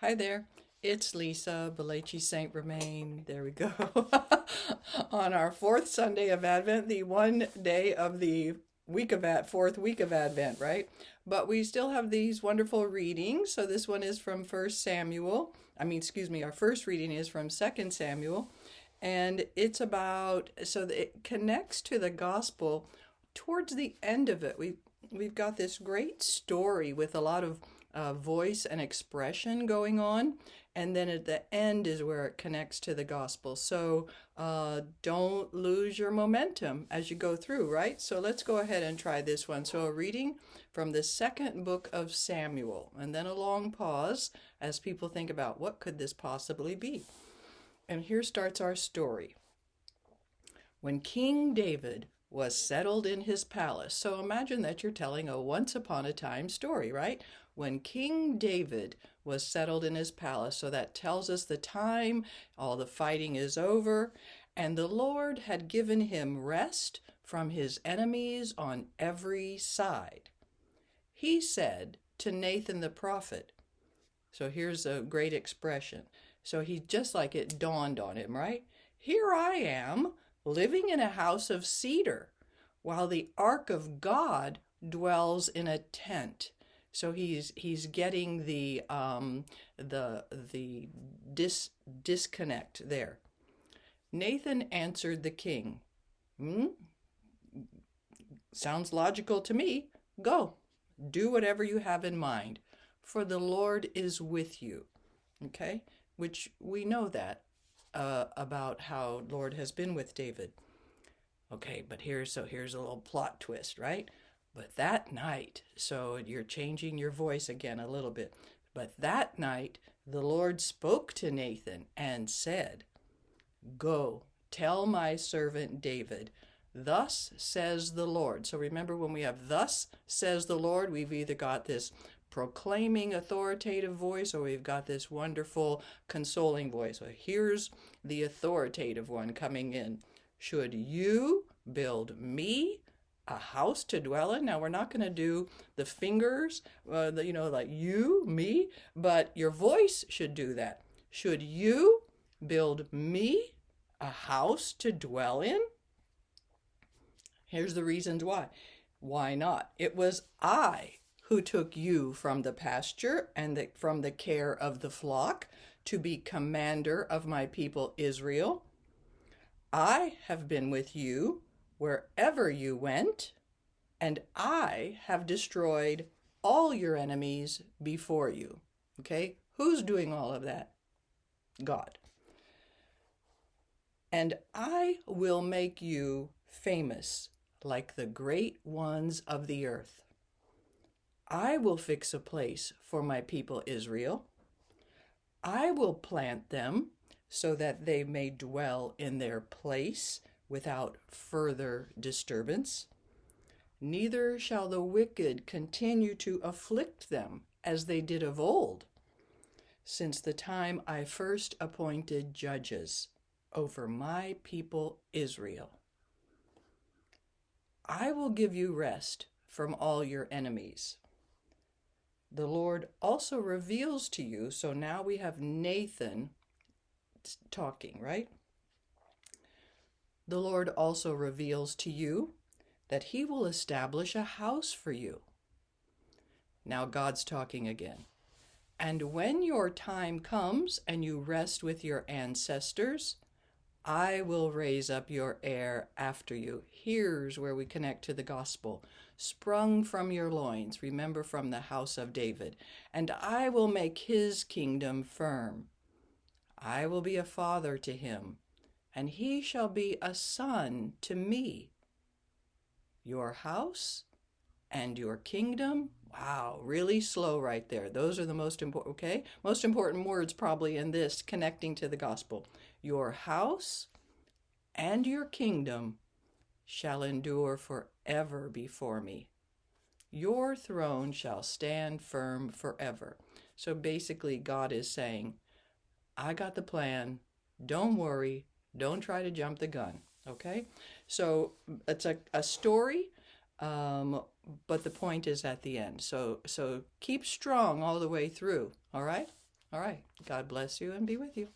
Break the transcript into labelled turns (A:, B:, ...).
A: Hi there. It's Lisa, Belachi Saint Remain. There we go. On our fourth Sunday of Advent, the one day of the fourth week of Advent, right? But we still have these wonderful readings. So this one is from First Samuel. Our first reading is from Second Samuel, and it's about it connects to the gospel towards the end of it. We've got this great story with a lot of voice and expression going on, and then at the end is where it connects to the gospel. So don't lose your momentum as you go through, right? So let's go ahead and try this one. So a reading from the second book of Samuel, and then a long pause as people think about what could this possibly be. And here starts our story. When King David was settled in his palace. So imagine that you're telling a once upon a time story, right? When King David was settled in his palace. So that tells us the time, all the fighting is over, and the Lord had given him rest from his enemies on every side. He said to Nathan the prophet, so here's a great expression. So he just like it dawned on him, right? Here I am, living in a house of cedar, while the ark of God dwells in a tent. So he's getting the disconnect there. Nathan answered the king. Sounds logical to me. Go, do whatever you have in mind, for the Lord is with you. Okay, which we know that about how Lord has been with David. Okay, but here's a little plot twist, right? But that night, so you're changing your voice again a little bit. But that night, the Lord spoke to Nathan and said, "Go, tell my servant David, thus says the Lord." So remember, when we have "thus says the Lord," we've either got this proclaiming authoritative voice or we've got this wonderful consoling voice. So here's the authoritative one coming in. "Should you build me a house to dwell in?" Now, we're not going to do the fingers, like you, me, but your voice should do that. "Should you build me a house to dwell in?" Here's the reasons why. Why not? It was I who took you from the pasture and from the care of the flock to be commander of my people Israel. I have been with you wherever you went, and I have destroyed all your enemies before you. Okay? Who's doing all of that? God. "And I will make you famous like the great ones of the earth. I will fix a place for my people Israel. I will plant them so that they may dwell in their place without further disturbance. Neither shall the wicked continue to afflict them as they did of old, since the time I first appointed judges over my people Israel. I will give you rest from all your enemies." The Lord also reveals to you, so now we have Nathan talking, right? The Lord also reveals to you that he will establish a house for you. Now God's talking again. "And when your time comes and you rest with your ancestors, I will raise up your heir after you." Here's where we connect to the gospel. "Sprung from your loins," remember, from the house of David. "And I will make his kingdom firm. I will be a father to him, and he shall be a son to me. Your house and your kingdom." Wow, really slow right there. Those are the most important, okay? Most important words probably in this, connecting to the gospel. "Your house and your kingdom shall endure forever before me. Your throne shall stand firm forever." So basically, God is saying, I got the plan. Don't worry. Don't try to jump the gun. Okay? So it's a story, but the point is at the end. So keep strong all the way through. All right? All right. God bless you and be with you.